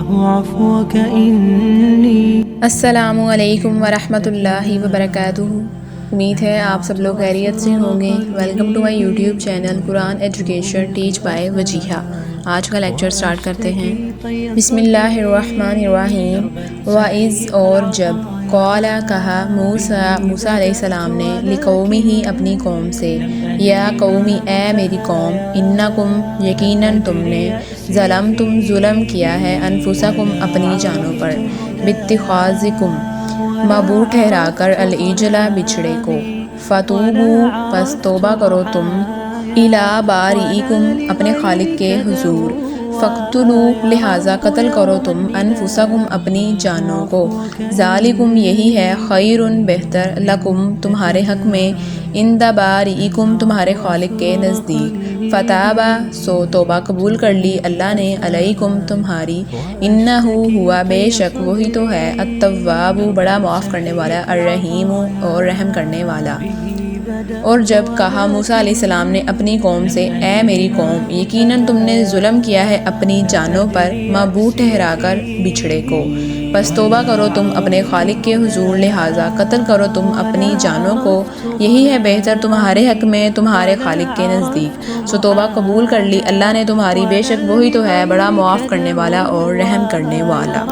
عفوك إني السلام علیکم ورحمۃ اللہ وبرکاتہ۔ امید ہے آپ سب لوگ خیریت سے ہوں گے۔ Welcome to my YouTube channel قرآن ایجوکیشن ٹیچ بائی وجیحہ۔ آج کا لیکچر سٹارٹ کرتے ہیں۔ بسم اللہ الرحمن الرحیم۔ وَإِذْ اور جب قال کہا موسیٰ علیہ السلام نے لقومہ اپنی قوم سے، یا قومی اے میری قوم، انکم یقیناً تم نے ظلمتم ظلم کیا ہے انفسکم اپنی جانوں پر، باتخاذکم معبود ٹھہرا کر العجل بچھڑے کو، فتوبوا پس توبہ کرو تم، الی بارئکم اپنے خالق کے حضور، فاقتلوا لہٰذا قتل کرو تم انفسکم اپنی جانوں کو، ذالکم یہی ہے خیر بہتر لکم تمہارے حق میں، عند بارئکم تمہارے خالق کے نزدیک، فتابا سو توبہ قبول کر لی اللہ نے علیکم تمہاری، انہ ہوا بے شک وہی تو ہے التواب بڑا معاف کرنے والا، الرحیم اور رحم کرنے والا۔ اور جب کہا موسیٰ علیہ السلام نے اپنی قوم سے، اے میری قوم، یقیناً تم نے ظلم کیا ہے اپنی جانوں پر معبود ٹھہرا کر بچھڑے کو، پس توبہ کرو تم اپنے خالق کے حضور، لہٰذا قتل کرو تم اپنی جانوں کو، یہی ہے بہتر تمہارے حق میں تمہارے خالق کے نزدیک، سو توبہ قبول کر لی اللہ نے تمہاری، بے شک وہی تو ہے بڑا معاف کرنے والا اور رحم کرنے والا۔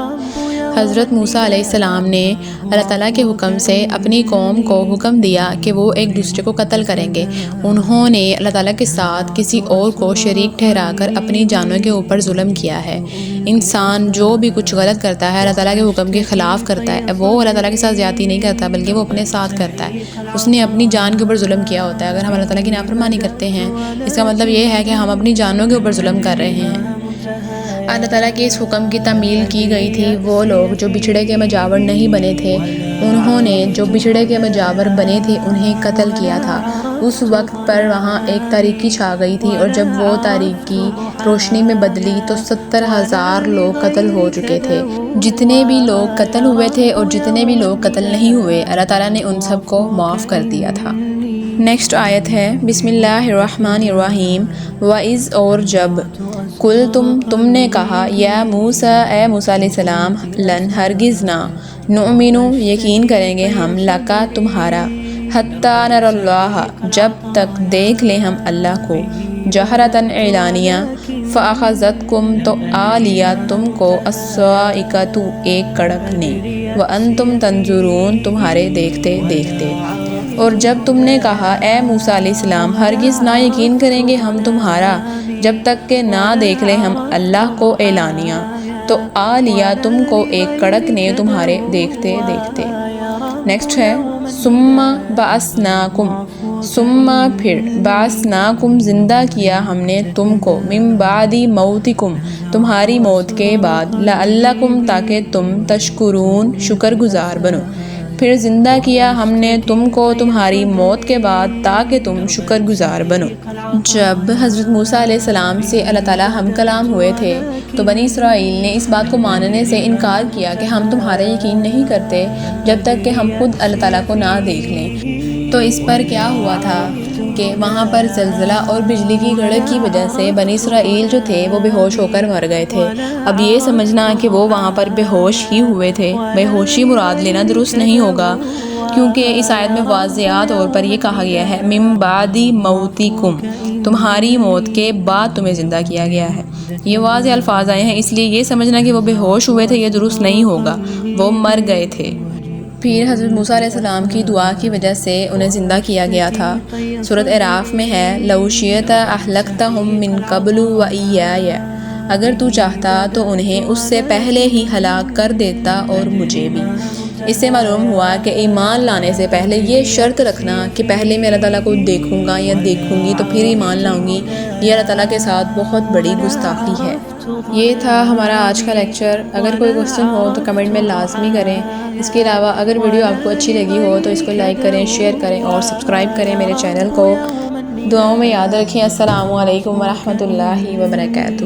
حضرت موسیٰ علیہ السلام نے اللہ تعالیٰ کے حکم سے اپنی قوم کو حکم دیا کہ وہ ایک دوسرے کو قتل کریں گے۔ انہوں نے اللہ تعالیٰ کے ساتھ کسی اور کو شریک ٹھہرا کر اپنی جانوں کے اوپر ظلم کیا ہے۔ انسان جو بھی کچھ غلط کرتا ہے، اللہ تعالیٰ کے حکم کے خلاف کرتا ہے، وہ اللہ تعالیٰ کے ساتھ زیادتی نہیں کرتا بلکہ وہ اپنے ساتھ کرتا ہے۔ اس نے اپنی جان کے اوپر ظلم کیا ہوتا ہے۔ اگر ہم اللہ تعالیٰ کی نافرمانی کرتے ہیں، اس کا مطلب یہ ہے کہ ہم اپنی جانوں کے اوپر ظلم کر رہے ہیں۔ اللہ تعالیٰ کے اس حکم کی تعمیل کی گئی تھی۔ وہ لوگ جو بچھڑے کے مجاور نہیں بنے تھے، انہوں نے جو بچھڑے کے مجاور بنے تھے انہیں قتل کیا تھا۔ اس وقت پر وہاں ایک تاریکی چھا گئی تھی، اور جب وہ تاریکی روشنی میں بدلی تو 70,000 لوگ قتل ہو چکے تھے۔ جتنے بھی لوگ قتل ہوئے تھے اور جتنے بھی لوگ قتل نہیں ہوئے، اللہ تعالیٰ نے ان سب کو معاف کر دیا تھا۔ نیکسٹ آیت ہے، بسم اللہ الرحمن الرحیم۔ وَإِذْ اور جب تم نے کہا، یا موسیٰ اے موسیٰ علیہ السلام، لن ہرگز نہ، نؤمن یقین کریں گے ہم، لکا تمہارا، حتیٰ نر اللہ جب تک دیکھ لیں ہم اللہ کو، جہرتاً اعلانیہ، فاخذتکم تو آ لیا تم کو، الصاعقۃ ایک کڑک نے، وانتم تنظرون تمہارے دیکھتے دیکھتے۔ اور جب تم نے کہا، اے موسیٰ علیہ السلام، ہرگز نہ یقین کریں گے ہم تمہارا جب تک کہ نہ دیکھ لیں ہم اللہ کو اعلانیہ، تو آ لیا تم کو ایک کڑک نے تمہارے دیکھتے دیکھتے۔ نیکسٹ ہے، ثم بعثناکم، ثم پھر، بعثناکم زندہ کیا ہم نے تم کو، من بعد موتکم تمہاری موت کے بعد، لعلکم تاکہ تم تشکرون شکر گزار بنو۔ پھر زندہ کیا ہم نے تم کو تمہاری موت کے بعد تاکہ تم شکر گزار بنو۔ جب حضرت موسیٰ علیہ السلام سے اللہ تعالیٰ ہم کلام ہوئے تھے تو بنی اسرائیل نے اس بات کو ماننے سے انکار کیا کہ ہم تمہارا یقین نہیں کرتے جب تک کہ ہم خود اللہ تعالیٰ کو نہ دیکھ لیں۔ تو اس پر کیا ہوا تھا کہ وہاں پر زلزلہ اور بجلی کی گڑک کی وجہ سے بنی اسرائیل جو تھے وہ بے ہوش ہو کر مر گئے تھے۔ اب یہ سمجھنا کہ وہ وہاں پر بے ہوش ہی ہوئے تھے، بے ہوشی مراد لینا درست نہیں ہوگا، کیونکہ اس آیت میں واضح طور پر یہ کہا گیا ہے، من بعد موتکم تمہاری موت کے بعد تمہیں زندہ کیا گیا ہے۔ یہ واضح الفاظ آئے ہیں، اس لیے یہ سمجھنا کہ وہ بے ہوش ہوئے تھے یہ درست نہیں ہوگا، وہ مر گئے تھے۔ پھر حضرت موسیٰ علیہ السلام کی دعا کی وجہ سے انہیں زندہ کیا گیا تھا۔ سورۃ اعراف میں ہے، لو شئت اہلکتہم من قبل وإیایا، اگر تو چاہتا تو انہیں اس سے پہلے ہی ہلاک کر دیتا اور مجھے بھی۔ اس سے معلوم ہوا کہ ایمان لانے سے پہلے یہ شرط رکھنا کہ پہلے میں اللہ تعالیٰ کو دیکھوں گا یا دیکھوں گی تو پھر ایمان لاؤں گی، یہ اللہ تعالیٰ کے ساتھ بہت بڑی گستاخی ہے۔ یہ تھا ہمارا آج کا لیکچر۔ اگر کوئی کوسچن ہو تو کمنٹ میں لازمی کریں۔ اس کے علاوہ اگر ویڈیو آپ کو اچھی لگی ہو تو اس کو لائک کریں، شیئر کریں اور سبسکرائب کریں میرے چینل کو۔ دعاؤں میں یاد رکھیں۔ السلام علیکم ورحمۃ اللہ وبرکاتہ۔